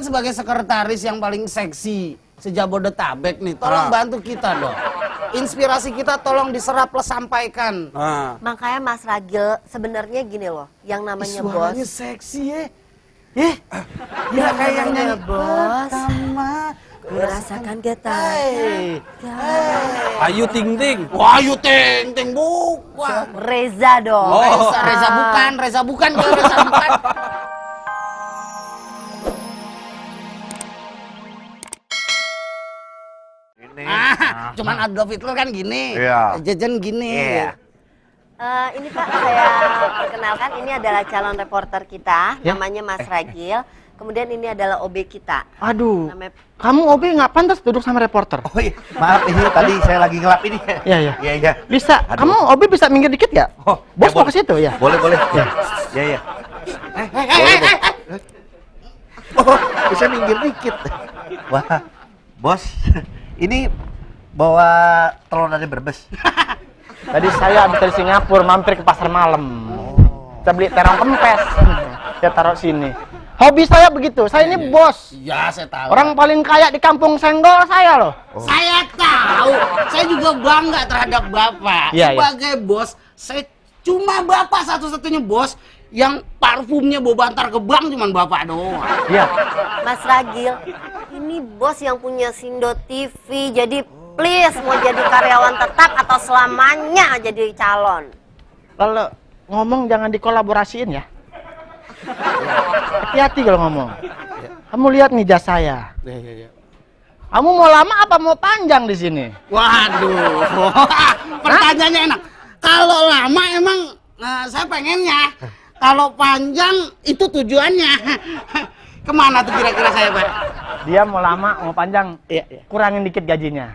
sebagai sekretaris yang paling seksi sejabodetabek nih, tolong bantu kita dong. Inspirasi kita tolong diserap plus sampaikan. Makanya Mas Ragil sebenarnya gini loh, yang namanya bos. Suaranya seksi ya. Ya kayak yang nyanyi bos. Pertama Merasakan getar. Ayu Ting Ting. Wah, Ayu Ting Ting bukan. Reza dong. Reza bukan, Reza bukan. Cuman Adolf Hitler kan gini, jajan gini. Ini Pak, saya perkenalkan, ini adalah calon reporter kita, namanya Mas Ragil. Kemudian ini adalah OB kita. Aduh, kamu OB nggak pantas duduk sama reporter. Oh iya, maaf ini tadi saya lagi ngelap ini. Iya. Bisa, kamu OB bisa minggir dikit ya? Bos mau ke situ ya? Boleh. Iya. Oh, bisa minggir dikit. Wah, bos, ini bawa telur dari Brebes. Tadi saya habis dari Singapura mampir ke pasar malam. Kita beli terong kempes. Saya taruh sini. Hobi saya begitu. Saya ini bos. Ya, saya tahu. Orang paling kaya di kampung Senggol saya loh. Saya tahu. Saya juga bangga terhadap Bapak. Sebagai bos, saya cuma Bapak satu-satunya bos yang parfumnya bau bantar gebang cuman Bapak doang. Iya. Mas Ragil, ini bos yang punya Sindo TV. Jadi please, mau jadi karyawan tetap atau selamanya jadi calon? Kalau ngomong jangan dikolaborasiin ya. Hati-hati kalau ngomong. Kamu lihat nih jas saya. Kamu mau lama apa mau panjang di sini? Waduh, pertanyaannya enak. Kalau lama emang saya pengennya. Kalau panjang itu tujuannya. Kemana tuh kira-kira saya, Pak? Dia mau lama mau panjang, kurangin dikit gajinya.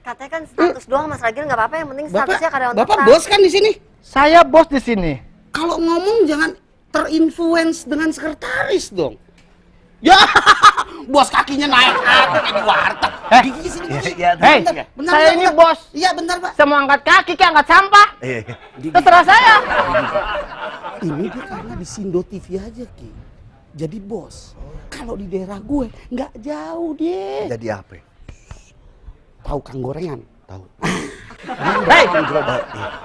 Katanya kan status doang Mas Ragil, nggak apa-apa, yang penting statusnya karyawan tetap. Bapak bos kan di sini? Saya bos di sini. Kalau ngomong jangan terinfluence dengan sekretaris dong. Ya, bos kakinya naik kayak di warteg. Gigi sini. Bentar, saya ini bos. Iya, bentar, Pak. Saya mau angkat kaki kayak angkat sampah. Terserah saya. Ini dia karena di Sindo TV aja, Ki. Jadi bos. Kalau di daerah gue nggak jauh dia. Jadi apa? Tahu Kang Gorengan? Tahu.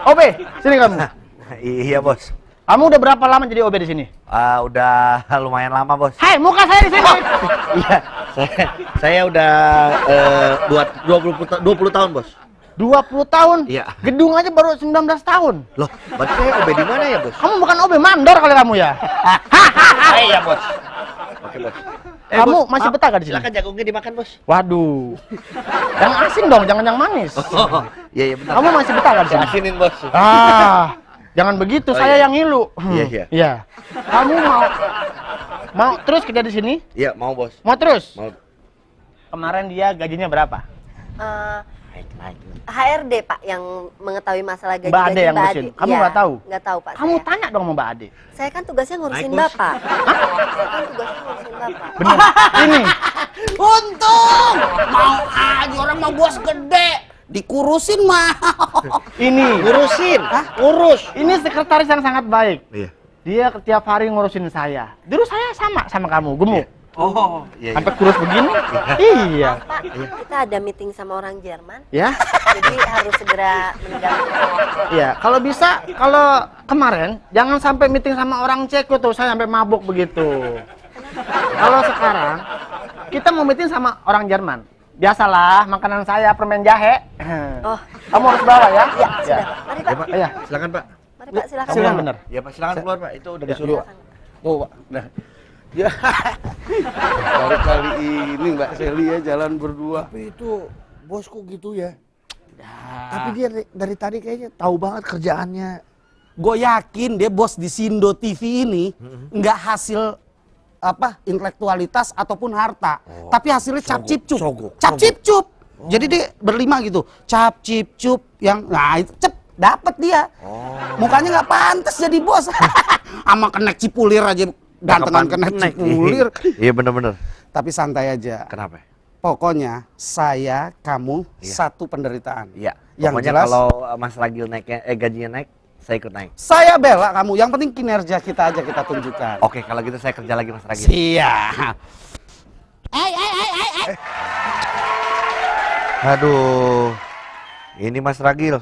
OB, sini kamu. Iya, bos. Kamu udah berapa lama jadi OB di sini? Udah lumayan lama, bos. Hai, muka saya di sini. Iya, saya udah 20 tahun, bos. 20 tahun? Iya. Gedung aja baru 19 tahun. Loh, berarti saya OB di mana ya, bos? Kamu bukan OB, mandor kali kamu ya? Iya, bos. Oke, bos. Kamu bos, masih betah gak di sini? Silakan jagungnya dimakan, bos. Waduh. Yang asin dong, jangan yang manis. Iya, benar. Kamu masih betah gak di sini? Asinin, bos. Jangan begitu, saya yang ngilu. Iya. Kamu mau terus kerja di sini? Iya, mau, bos. Mau terus? Mau. Kemarin dia gajinya berapa? Naik. HRD Pak yang mengetahui masalah gaji. Mbak Ade yang ngurusin. Kamu nggak tahu? Nggak tahu Pak. Kamu tanya dong sama Mbak Ade. Saya kan tugasnya ngurusin Bapak. Saya kan tugasnya ngurusin Bapak. Bener. Ini. Untung mau aja orang mau bos gede. Dikurusin mah. Ini. Ngurusin. Ngurus. Ini sekretaris yang sangat baik. Iya. Dia tiap hari ngurusin saya. Dulu saya sama kamu, gemuk. Oh, iya. Sampai kurus begini? Iya. Pak, kita ada meeting sama orang Jerman. Ya? Jadi harus segera meninggalkan. Iya, kalau bisa, kalau kemarin jangan sampai meeting sama orang Ceko tuh, saya sampai mabuk begitu. Kalau sekarang kita mau meeting sama orang Jerman. Biasalah, makanan saya permen jahe. Oh, Kamu harus bawa ya? iya, sudah. Mari Pak. Iya. Silakan, Pak. Mari Pak, silakan. Kamu yang bener. Ya, Pak, silakan keluar, Pak. Itu udah disuruh. Tuh, Pak. Nah. Ya. Baru kali ini Mbak Seli ya jalan berdua. Tapi itu bosku gitu ya. Tapi dia dari tadi kayaknya tahu banget kerjaannya. Gue yakin dia bos di Sindo TV ini nggak hasil apa intelektualitas ataupun harta, tapi hasilnya cap cip cup. Cap cip cup. Jadi dia berlima gitu. Cap cip cup yang nah itu dapat dia. Mukanya nggak pantas jadi bos. Sama kenek cipulir aja. Gantengan kenek cipulir. Iya, bener-bener. Tapi santai aja. Kenapa? Pokoknya saya, kamu satu penderitaan. Iya. Yang Pokoknya jelas kalau Mas Ragil naiknya gajinya naik, Saya ikut naik. Saya bela kamu. Yang penting kinerja kita aja kita tunjukkan. Oke, kalau gitu saya kerja lagi Mas Ragil. Siap. Aduh. Ini Mas Ragil.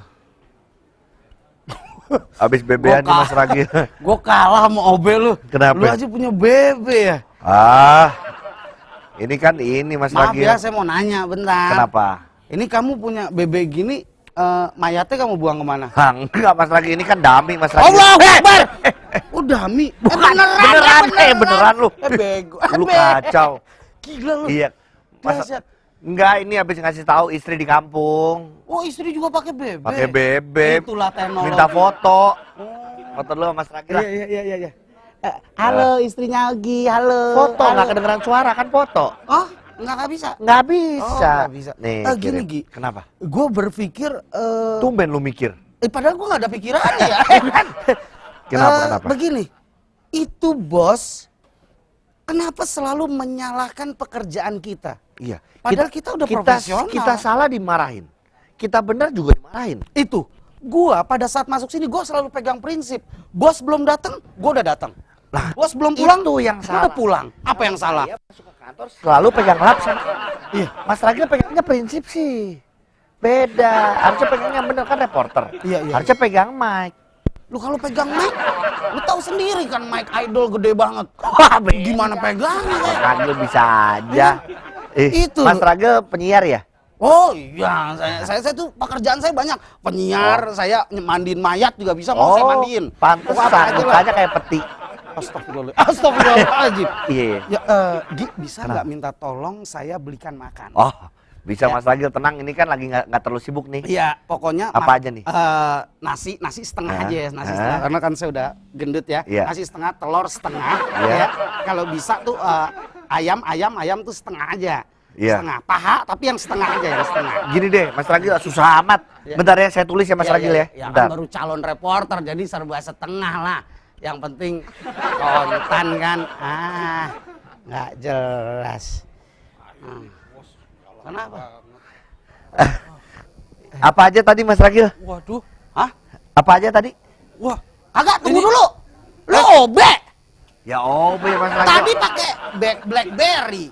Habis bebean nih Mas Ragil. Gue kalah sama Obe lu. Kenapa? Lu aja punya bebe ya. Ini kan ini Mas Maaf Ragil. ya, saya mau nanya bentar. Kenapa? Ini kamu punya bebe gini, mayatnya kamu buang kemana? Enggak Mas Ragil, ini kan dummy Mas Ragil. Allah Akbar! Oh dummy? Beneran lu. Bego. Lu kacau. Gila lu. Iya. Dahsyat. Enggak, ini habis ngasih tahu istri di kampung. Oh istri juga pakai bebe? Pakai bebe. Itulah teknologi. Minta foto. Foto dulu sama Mas Ragil. Iya. Halo istrinya Ogi, halo. Foto, Halo. nggak kedengeran suara kan foto. Oh, nggak bisa. Nggak Oh, bisa. nggak bisa. Nih, Gini kirim. Gi. Kenapa? Gue berpikir, Tumben lu mikir. padahal gue nggak ada pikirannya ya. Kenapa? Begini, itu bos, kenapa selalu menyalahkan pekerjaan kita? Iya. Padahal kita udah profesional. Kita salah dimarahin. Kita benar juga dimarahin. Itu, gua pada saat masuk sini gua selalu pegang prinsip. Bos belum datang, gua udah datang. Lah, Bos belum pulang, itu yang gua salah. udah pulang. Apa yang salah? Saya masuk ke kantor selalu pegang lap sama. Iya. Mas Ragil pegangnya prinsip sih. Beda. Harusnya pegangnya bener kan reporter. Iya. Harusnya pegang mic. Lu kalau pegang mic, lu tahu sendiri kan mic idol gede banget. Wah, beda. Gimana pegangnya? Mas Ragil bisa aja. Itu. Mas Ragil penyiar ya? Oh iya, saya tuh pekerjaan saya banyak. Penyiar, saya mandiin mayat juga bisa, mau saya mandiin. Pantesan Apa aja lah. mukanya kayak peti. Astagfirullahaladzim. Iya. Ya, Gi, bisa nggak minta tolong saya belikan makan? Oh, bisa Ya. Mas Ragil, tenang, ini kan lagi nggak terlalu sibuk nih. Iya, pokoknya Apa aja nih? nasi setengah Hah? aja ya, nasi Hah? setengah. Karena kan saya udah gendut ya. Iya. Nasi setengah, telur setengah. Iya. Ya. Kalau bisa tuh ayam tuh setengah aja. Iya. Setengah paha, tapi yang setengah aja ya, setengah. Gini deh, Mas Ragil susah amat. Iya. Bentar ya, saya tulis ya Mas Ragil ya. Ya Bentar. kan baru calon reporter, jadi serba setengah lah. Yang penting kontan kan. Nggak jelas. Kenapa? Apa aja tadi Mas Ragil? Waduh. Hah? Apa aja tadi? Wah, kagak, tunggu dulu. Lo obe. Ya obe Mas Ragil. Tadi pakai blackberry.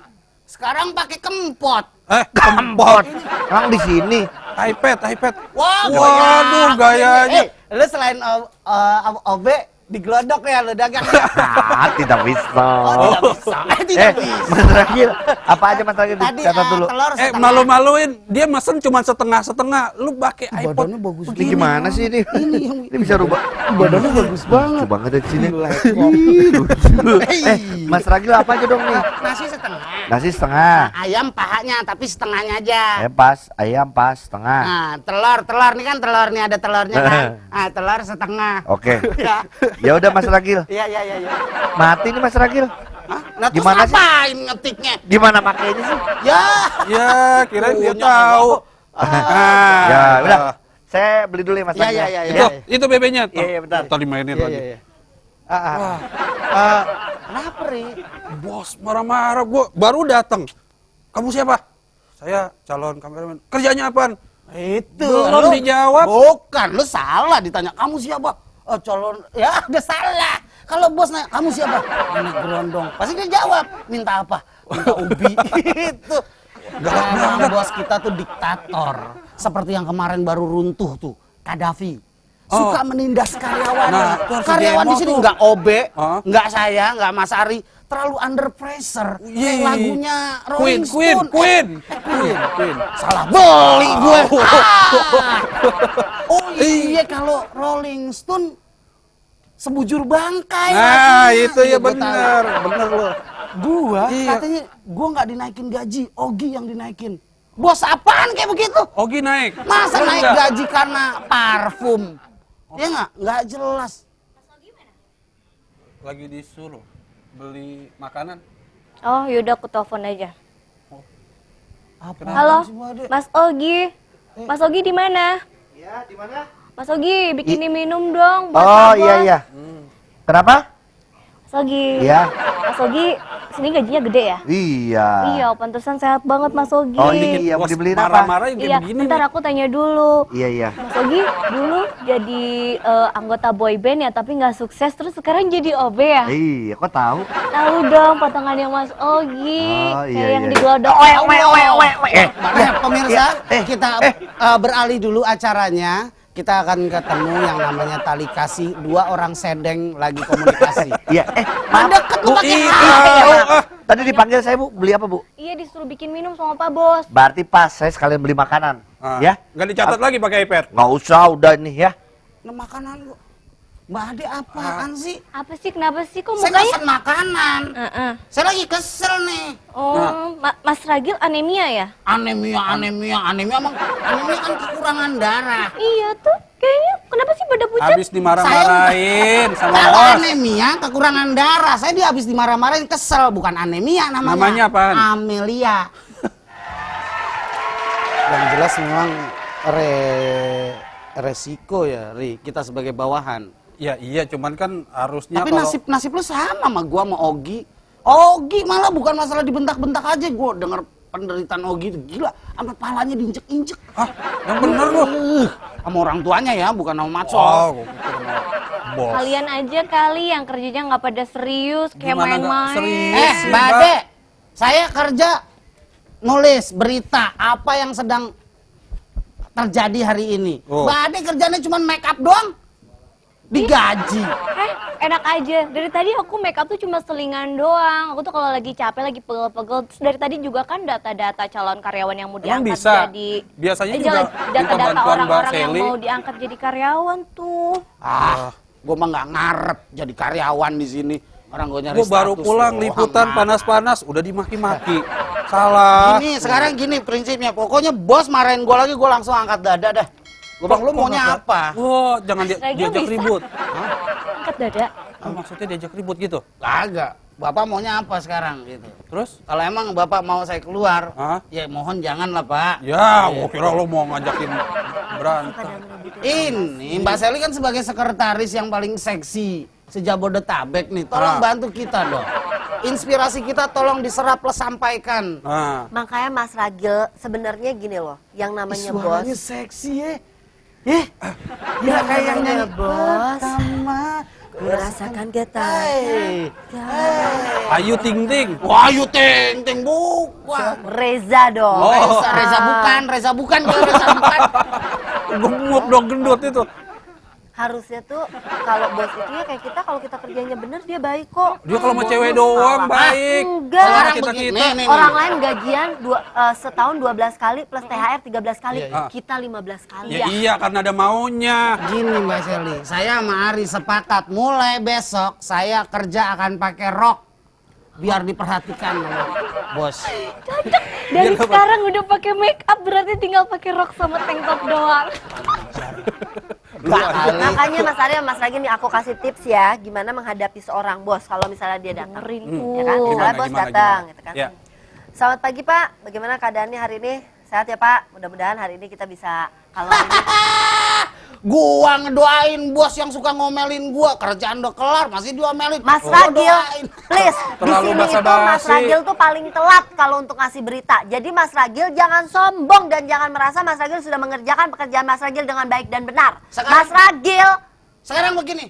Sekarang pakai kempot. Kempot. Emang di sini. iPad. Wah, Waduh, gayanya. Lu selain obe, digelodok ya lu dagang. Tidak bisa. Oh, tidak bisa. Tidak bisa. Mas Ragil, apa aja Mas Ragil? Tadi Catat dulu. telur setengah. Malu-maluin. Dia mesen cuma setengah-setengah. Lu pakai iPod. Badannya bagus Ini gimana sih ini? Ini bisa rubah. Badannya bagus banget. Lucu banget ya di sini. Hei. Mas Ragil apa aja dong nih? Nasi setengah. Nasi setengah. Ayam pahanya tapi setengahnya aja. Ayam pas setengah. Nah, telur nih kan telur nih ada telurnya kan. Telur setengah. Oke. Ya. Ya udah Mas Ragil. Iya. Mati nih Mas Ragil. Hah? Nah, terus Gimana sih? ngapain ngetiknya? Gimana makainya sih? Ya. Ya, kirain dia Punya tahu. Ya udah. Saya beli dulu ya Mas Ragil. Ya. Itu bebeknya. Iya, bentar. Tadi mainin lagi. Kenapa, Ri? Bos marah-marah, gua baru datang. Kamu siapa? Saya calon kameramen. Kerjanya apaan? Itu. Belum dijawab. Bukan, lu salah ditanya. Kamu siapa? Calon. Ya, udah salah. Kalau bos nanya, kamu siapa? Anak gerondong. Pasti dia jawab. Minta apa? Minta ubi. Itu. Emang bos kita tuh diktator. Seperti yang kemarin baru runtuh tuh. Gaddafi. Suka menindas karyawan. Nah, itu harus Karyawan di di demo sini tuh. nggak Obe, Hah? nggak saya, nggak Mas Ari. Terlalu under pressure. Iya. Kayak lagunya Rolling Queen. Stone. Salah beli gue. Oh iya, kalau Rolling Stone sebujur bangkai. Nah, lagunya. itu ya Gua tahu. bener lo. Gua Iya. katanya gua nggak dinaikin gaji, Ogi yang dinaikin. Bos apaan kayak begitu? Ogi naik. Masa Bener naik nggak? gaji karena parfum? Ya nggak jelas. Lagi disuruh beli makanan. Oh, yaudah aku telepon aja. Apa Halo, semua, Dek? Mas Ogi. Mas Ogi di mana? Ya, di mana? Mas Ogi, bikinin minum dong buat Oh, Mas iya Bos. iya. Kenapa? Mas Ogi. Iya. Mas Ogi, sini gajinya gede ya? Iya. Iya, pantesan sehat banget Mas Ogi. Oh iya, mau Bos dibeliin apa? marah-marah yang kayak Iya, begini bentar nih. aku tanya dulu. Iya. Mas Ogi dulu jadi anggota boy band ya, tapi nggak sukses, terus sekarang jadi OB ya? Iya, kok tahu? Tahu dong potongannya Mas Ogi, Oh, iya, kayak yang iya. digelodok. Pemirsa, Iya, kita beralih dulu acaranya. Kita akan ketemu yang namanya tali kasih, dua orang sedeng lagi komunikasi. Iya, maaf. Mendekat lu pakai Iya, HP. maaf. Tadi dipanggil saya, Bu. Beli apa, Bu? Iya, disuruh bikin minum sama Pak Bos. Berarti pas, saya sekalian beli makanan. Ah, Ya? nggak dicatat lagi pakai iPad. Nggak usah, udah ini ya. Nah, makanan lu. Mbak Ade apaan sih? Apa sih, kenapa sih kok Saya mukanya? pesan makanan. Saya lagi kesel nih. Oh, Mas Ragil anemia ya? Anemia emang anemia kan kekurangan darah. Iya tuh, kayaknya kenapa sih pada pucat? Habis dimarah-marahin sama Kalau bos. anemia kekurangan darah, saya dia habis dimarah-marahin kesel, bukan anemia namanya. Namanya apaan? Amelia. Yang jelas memang resiko ya, Ri, kita sebagai bawahan. Ya iya, cuman kan harusnya Tapi kalau nasib lu sama gua sama Ogi. Ogi malah bukan masalah dibentak-bentak aja, gua denger penderitaan Ogi itu gila, sampai palanya diinjek-injek. Hah, yang bener lu. Sama orang tuanya ya, bukan sama Maco. Oh, gua pikir sama bos. Kalian aja kali yang kerjanya nggak pada serius, kayak Gimana nggak main-main. serius? Mbak Ade, saya kerja nulis berita apa yang sedang terjadi hari ini. Oh. Mbak Ade kerjanya cuma make up doang. Digaji. Enak aja. Dari tadi aku make up tuh cuma selingan doang. Aku tuh kalau lagi capek, lagi pegel-pegel. Terus dari tadi juga kan data-data calon karyawan yang mau Emang diangkat bisa? jadi. Biasanya juga jangan, minta data-data bantuan Mbak orang-orang yang Sally. Ah, mau diangkat jadi karyawan tuh. Gua mah nggak ngarep jadi karyawan di sini. Orang gue nyari Gue baru status pulang doang, liputan Mat. panas-panas, udah dimaki-maki. Salah. Ini sekarang gini prinsipnya, pokoknya bos marahin gue lagi, gue langsung angkat dada dah. Gue bilang, lu maunya apa? Wah, jangan Lagi diajak bisa. ribut. Angkat dada. Ah, maksudnya diajak ribut gitu. Kagak. Bapak maunya apa sekarang gitu. Terus? Kalau emang bapak mau saya keluar, Hah? ya mohon jangan lah pak. Ya, gua kira lo mau ngajakin berantem. Ini Mbak Sally kan sebagai sekretaris yang paling seksi se-Jabodetabek nih, tolong Ah. bantu kita dong. Inspirasi kita tolong diserap plus sampaikan. Nah, Makanya Mas Ragil sebenarnya gini loh, yang namanya bos. Suaranya seksi ya. Gila kayak yang nyanyi Bos. pertama. Merasakan getar. Hey. Ayu Ting Ting. Wah, Ayu Ting Ting bukan. Reza dong. Oh. Reza bukan, Reza bukan. Gemuk dong gendut itu. Harusnya tuh kalau bos itu ya kayak kita, kalau kita kerjanya bener dia baik kok. Dia kalau sama Bos cewek tuh doang salah. baik. Enggak. Sama Sekarang kita begini, kita. nih. Orang lain gajian setahun 12 kali plus THR 13 kali. Iya. Kita 15 kali. Ya iya, karena ada maunya. Gini Mbak Sally, saya sama Ari sepakat mulai besok saya kerja akan pakai rok biar diperhatikan sama bos. Dari Biar apa? sekarang udah pakai make up, berarti tinggal pakai rok sama tank top doang. Gak kali. Makanya Mas Ari sama Mas Ragi nih aku kasih tips ya, gimana menghadapi seorang bos kalau misalnya dia datang. Dengerin Ya kan? tuh. Misalnya bos datang gitu kan. Ya. Selamat pagi Pak, bagaimana keadaannya hari ini? Sehat ya Pak? Mudah-mudahan hari ini kita bisa kalau hari ini Gua ngedoain bos yang suka ngomelin gua, kerjaan udah kelar masih diomelin. Mas Gua Ragil, doain. please, di Terlalu sini itu basa-basi. Mas Ragil tuh paling telat kalau untuk ngasih berita. Jadi Mas Ragil jangan sombong dan jangan merasa Mas Ragil sudah mengerjakan pekerjaan Mas Ragil dengan baik dan benar. Sekarang- Mas Ragil, Sekarang begini,